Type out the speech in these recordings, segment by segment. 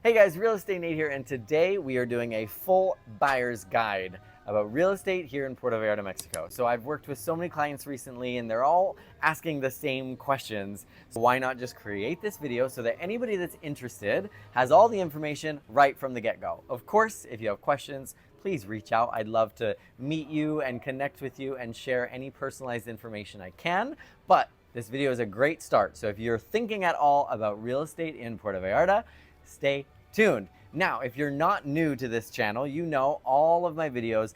Hey guys, Real Estate Nate here, and today we are doing a full buyer's guide about real estate here in Puerto Vallarta, Mexico. So I've worked with so many clients recently and they're all asking the same questions. So why not just create this video so that anybody that's interested has all the information right from the get-go. Of course, if you have questions, please reach out. I'd love to meet you and connect with you and share any personalized information I can. But this video is a great start. So if you're thinking at all about real estate in Puerto Vallarta, stay tuned. Now, if you're not new to this channel, you know all of my videos,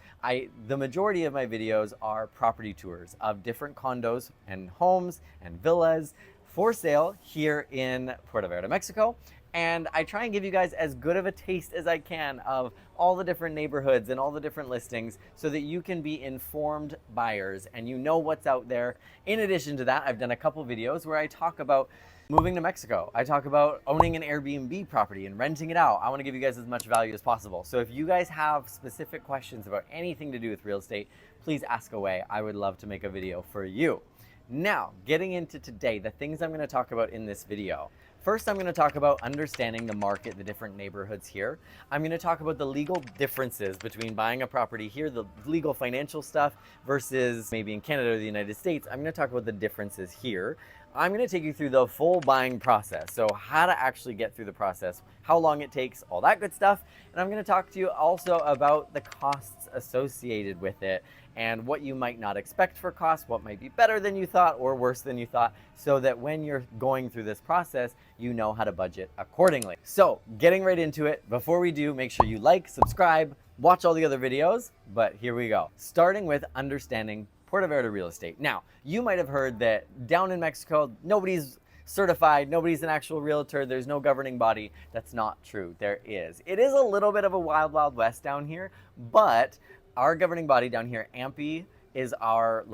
the majority of my videos are property tours of different condos and homes and villas for sale here in Puerto Vallarta, Mexico. And I try and give you guys as good of a taste as I can of all the different neighborhoods and all the different listings so that you can be informed buyers and you know what's out there. In addition to that, I've done a couple videos where I talk about moving to Mexico. I talk about owning an Airbnb property and renting it out. I want to give you guys as much value as possible. So if you guys have specific questions about anything to do with real estate, please ask away. I would love to make a video for you. Now, getting into today, the things I'm going to talk about in this video. First, I'm going to talk about understanding the market, the different neighborhoods here. I'm going to talk about the legal differences between buying a property here, the legal financial stuff versus maybe in Canada or the United States. I'm going to talk about the differences here. I'm going to take you through the full buying process. So how to actually get through the process, how long it takes, all that good stuff. And I'm going to talk to you also about the costs associated with it and what you might not expect for costs, what might be better than you thought or worse than you thought, so that when you're going through this process, you know how to budget accordingly. So getting right into it, before we do, make sure you like, subscribe, watch all the other videos, but here we go. Starting with understanding Puerto Vallarta real estate. Now, you might have heard that down in Mexico, nobody's certified, nobody's an actual realtor, there's no governing body. That's not true, there is. It is a little bit of a wild, wild west down here, but our governing body down here, AMPI, is our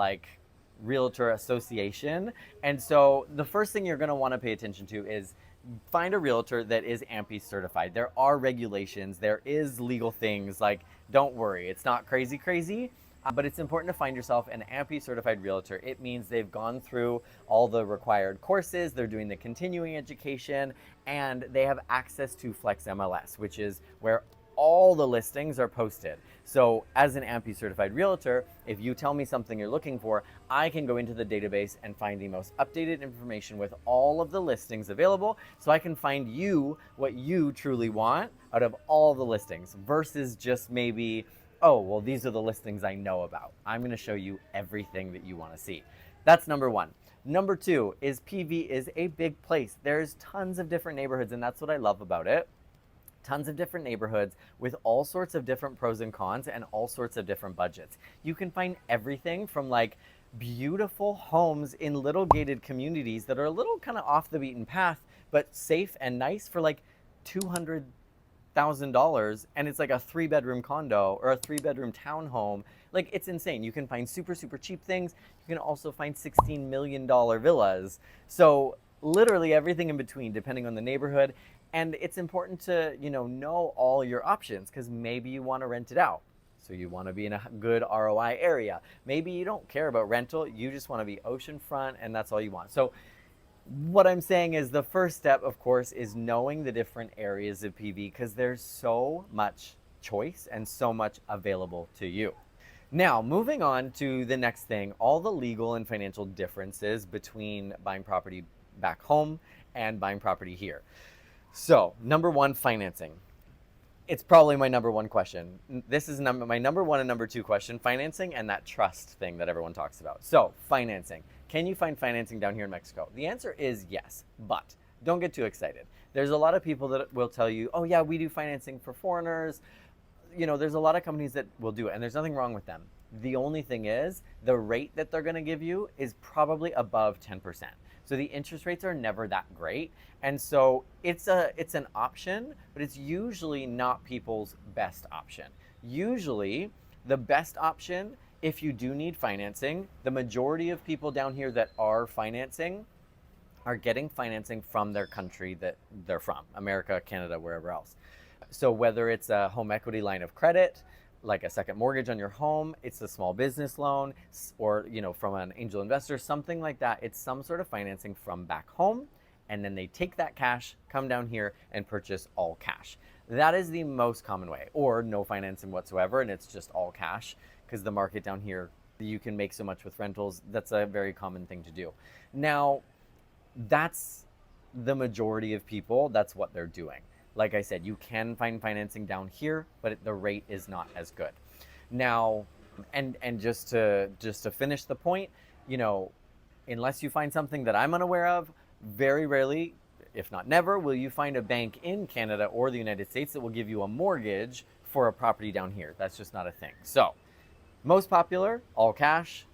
realtor association. And so the first thing you're gonna wanna pay attention to is find a realtor that is AMPI certified. There are regulations, there is legal things, don't worry, it's not crazy. But it's important to find yourself an AMPI certified realtor. It means they've gone through all the required courses, they're doing the continuing education, and they have access to Flex MLS, which is where all the listings are posted. So as an AMPI certified realtor, if you tell me something you're looking for, I can go into the database and find the most updated information with all of the listings available, so I can find you what you truly want out of all the listings versus just maybe, oh, well, these are the listings I know about. I'm gonna show you everything that you wanna see. That's number one. Number two is PV is a big place. There's tons of different neighborhoods, and that's what I love about it. Tons of different neighborhoods with all sorts of different pros and cons and all sorts of different budgets. You can find everything from beautiful homes in little gated communities that are a little kind of off the beaten path, but safe and nice for $200,000, and it's like a 3-bedroom condo or a 3-bedroom townhome. It's insane. You can find super cheap things. You can also find $16 million villas. So literally everything in between, depending on the neighborhood. And it's important to know all your options, because maybe you want to rent it out. So you want to be in a good ROI area. Maybe you don't care about rental. You just want to be oceanfront, and that's all you want. So what I'm saying is the first step, of course, is knowing the different areas of PV, because there's so much choice and so much available to you. Now, moving on to the next thing, all the legal and financial differences between buying property back home and buying property here. So, number one, financing. It's probably my number one question. This is my number one and number two question, financing and that trust thing that everyone talks about. So, financing. Can you find financing down here in Mexico? The answer is yes, but don't get too excited. There's a lot of people that will tell you, oh yeah, we do financing for foreigners. There's a lot of companies that will do it, and there's nothing wrong with them. The only thing is, the rate that they're gonna give you is probably above 10%. So the interest rates are never that great. And so it's an option, but it's usually not people's best option. Usually the best option, if you do need financing, the majority of people down here that are financing are getting financing from their country that they're from, America, Canada, wherever else. So whether it's a home equity line of credit, like a second mortgage on your home, it's a small business loan, or from an angel investor, something like that. It's some sort of financing from back home, and then they take that cash, come down here and purchase all cash. That is the most common way, or no financing whatsoever, and it's just all cash, because the market down here, you can make so much with rentals. That's a very common thing to do. Now, that's the majority of people, that's what they're doing. Like I said, you can find financing down here, but the rate is not as good. Now, and just to finish the point, unless you find something that I'm unaware of, very rarely, if not never, will you find a bank in Canada or the United States that will give you a mortgage for a property down here. That's just not a thing. So, most popular, all cash.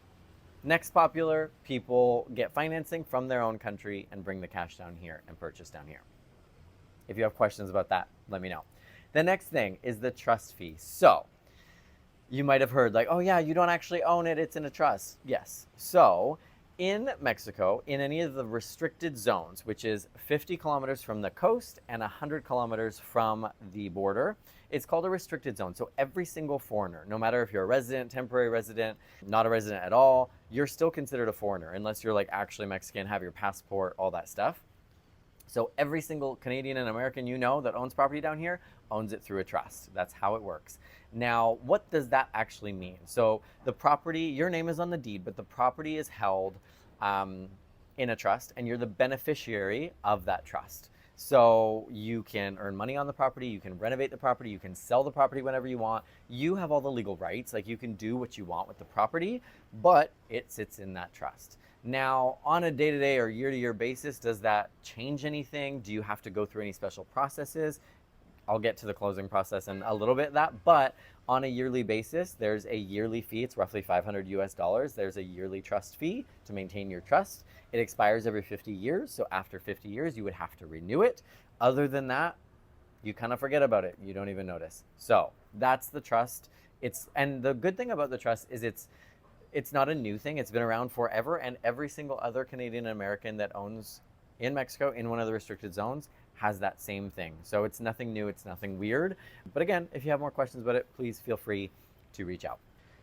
Next popular, people get financing from their own country and bring the cash down here and purchase down here. If you have questions about that, let me know. The next thing is the trust fee. So, you might have heard like, oh yeah, you don't actually own it, it's in a trust. Yes. So, in Mexico, in any of the restricted zones, which is 50 kilometers from the coast and 100 kilometers from the border, it's called a restricted zone. So every single foreigner, no matter if you're a resident, temporary resident, not a resident at all, you're still considered a foreigner unless you're like actually Mexican, have your passport, all that stuff. So every single Canadian and American that owns property down here owns it through a trust. That's how it works. Now, what does that actually mean? So the property, your name is on the deed, but the property is held in a trust, and you're the beneficiary of that trust. So you can earn money on the property, you can renovate the property, you can sell the property whenever you want. You have all the legal rights, like you can do what you want with the property, but it sits in that trust. Now, on a day-to-day or year-to-year basis, does that change anything? Do you have to go through any special processes? I'll get to the closing process in a little bit of that, but on a yearly basis, there's a yearly fee. It's roughly $500 US. There's a yearly trust fee to maintain your trust. It expires every 50 years. So after 50 years, you would have to renew it. Other than that, you kind of forget about it. You don't even notice. So that's the trust. And the good thing about the trust is it's not a new thing. It's been around forever, and every single other Canadian and American that owns in Mexico in one of the restricted zones has that same thing. So it's nothing new, it's nothing weird. But again, if you have more questions about it, please feel free to reach out.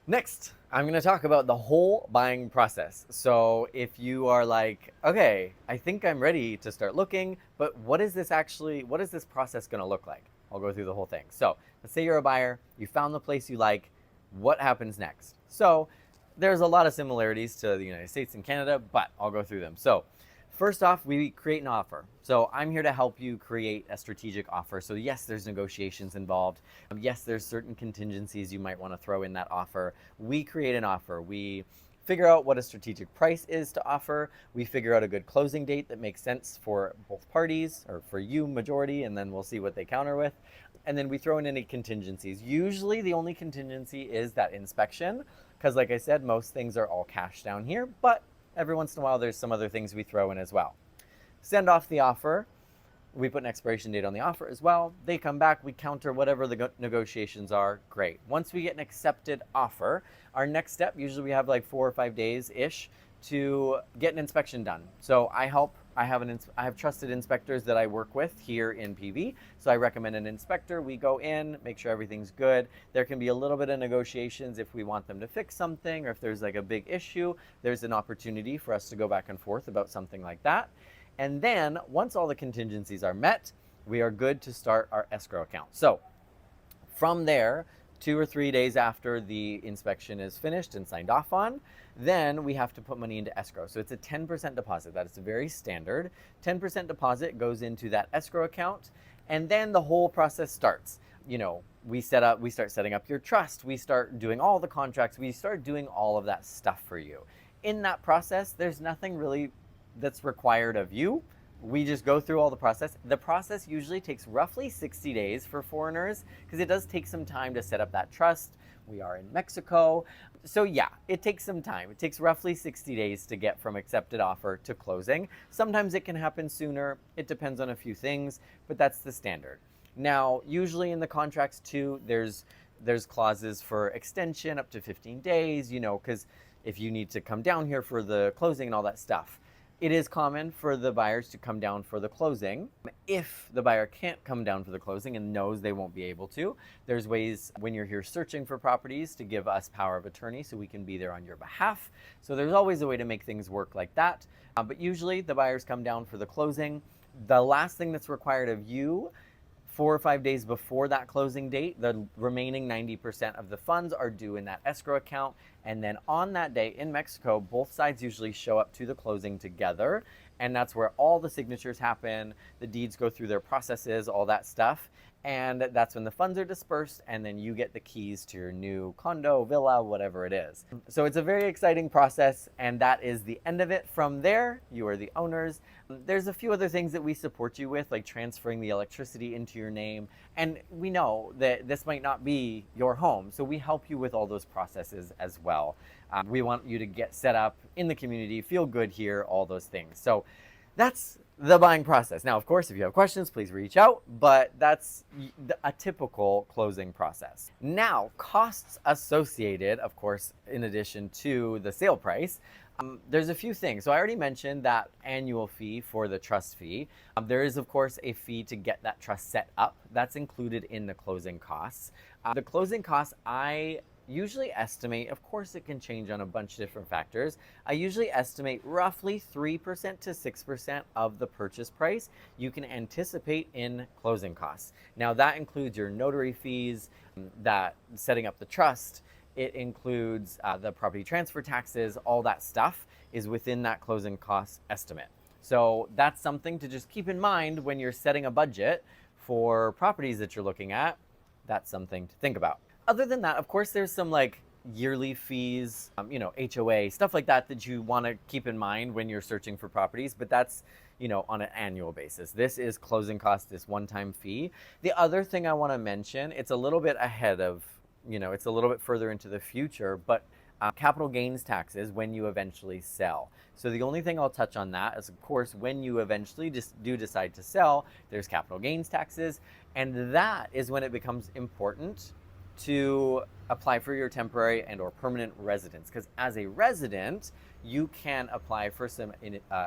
Next, I'm going to talk about the whole buying process. So if you are like, okay, I think I'm ready to start looking, but what is this process going to look like? I'll go through the whole thing. So let's say you're a buyer, you found the place you like, what happens next? So there's a lot of similarities to the United States and Canada, but I'll go through them. So first off, we create an offer. So I'm here to help you create a strategic offer. So yes, there's negotiations involved. Yes, there's certain contingencies you might want to throw in that offer. We create an offer. We figure out what a strategic price is to offer. We figure out a good closing date that makes sense for both parties, or for you, majority, and then we'll see what they counter with. And then we throw in any contingencies. Usually the only contingency is that inspection, because like I said, most things are all cash down here, but every once in a while, there's some other things we throw in as well. Send off the offer. We put an expiration date on the offer as well. They come back, we counter whatever the negotiations are. Great. Once we get an accepted offer, our next step, usually we have like 4 or 5 days-ish to get an inspection done. So I have trusted inspectors that I work with here in PV. So I recommend an inspector. We go in, make sure everything's good. There can be a little bit of negotiations if we want them to fix something, or if there's like a big issue, there's an opportunity for us to go back and forth about something like that. And then once all the contingencies are met, we are good to start our escrow account. So from there, 2 or 3 days after the inspection is finished and signed off on, then we have to put money into escrow. So it's a 10% deposit. That is very standard. 10% deposit goes into that escrow account, and then the whole process starts. We start setting up your trust. We start doing all the contracts. We start doing all of that stuff for you. In that process, there's nothing really that's required of you. We just go through all the process. The process usually takes roughly 60 days for foreigners, because it does take some time to set up that trust. We are in Mexico. So yeah, it takes some time. It takes roughly 60 days to get from accepted offer to closing. Sometimes it can happen sooner. It depends on a few things, but that's the standard. Now, usually in the contracts too, there's clauses for extension up to 15 days, because if you need to come down here for the closing and all that stuff. It is common for the buyers to come down for the closing. If the buyer can't come down for the closing and knows they won't be able to, there's ways when you're here searching for properties to give us power of attorney so we can be there on your behalf. So there's always a way to make things work like that. But usually the buyers come down for the closing. The last thing that's required of you 4 or 5 days before that closing date, the remaining 90% of the funds are due in that escrow account. And then on that day in Mexico, both sides usually show up to the closing together. And that's where all the signatures happen, the deeds go through their processes, all that stuff. And that's when the funds are dispersed, and then you get the keys to your new condo, villa, whatever it is. So it's a very exciting process, and that is the end of it. From there, you are the owners. There's a few other things that we support you with, like transferring the electricity into your name. And we know that this might not be your home, so we help you with all those processes as well. We want you to get set up in the community, feel good here, all those things. So that's the buying process. Now, of course, if you have questions, please reach out, but that's a typical closing process. Now, costs associated, of course, in addition to the sale price, there's a few things. So I already mentioned that annual fee for the trust fee. There is, of course, a fee to get that trust set up. That's included in the closing costs. The closing costs, I usually estimate, of course it can change on a bunch of different factors, I usually estimate roughly 3% to 6% of the purchase price you can anticipate in closing costs. Now that includes your notary fees, that setting up the trust, it includes the property transfer taxes, all that stuff is within that closing cost estimate. So that's something to just keep in mind when you're setting a budget for properties that you're looking at. That's something to think about. Other than that, of course, there's some like yearly fees, HOA, stuff like that that you want to keep in mind when you're searching for properties, but that's, on an annual basis. This is closing costs, this one-time fee. The other thing I want to mention, it's a little bit ahead of, it's a little bit further into the future, but capital gains taxes when you eventually sell. So the only thing I'll touch on that is, of course, when you eventually do decide to sell, there's capital gains taxes, and that is when it becomes important to apply for your temporary and or permanent residence, because as a resident you can apply for some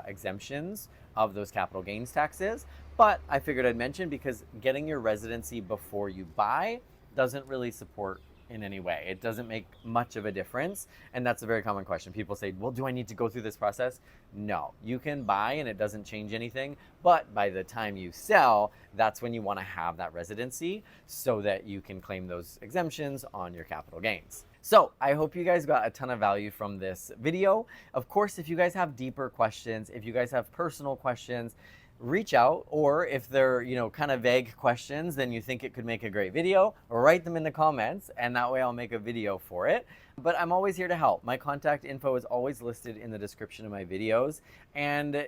exemptions of those capital gains taxes. But I figured I'd mention, because getting your residency before you buy doesn't really support in any way. It doesn't make much of a difference, and that's a very common question. People say, well, do I need to go through this process? No, you can buy and it doesn't change anything, but by the time you sell, that's when you want to have that residency so that you can claim those exemptions on your capital gains. So I hope you guys got a ton of value from this video. Of course, if you guys have deeper questions, if you guys have personal questions, reach out, or if they're, kind of vague questions, then you think it could make a great video, or write them in the comments, and that way I'll make a video for it. But I'm always here to help. My contact info is always listed in the description of my videos. And,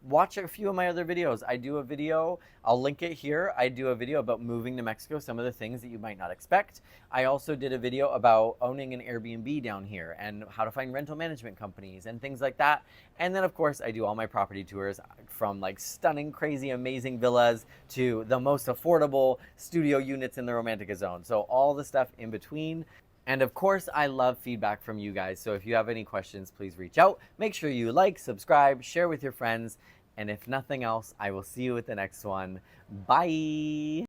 watch a few of my other videos. I do a video, I'll link it here. I do a video about moving to Mexico, some of the things that you might not expect. I also did a video about owning an Airbnb down here and how to find rental management companies and things like that. And then, of course, I do all my property tours, from like stunning, crazy, amazing villas to the most affordable studio units in the Romantica zone. So all the stuff in between. And of course, I love feedback from you guys. So if you have any questions, please reach out. Make sure you like, subscribe, share with your friends. And if nothing else, I will see you at the next one. Bye.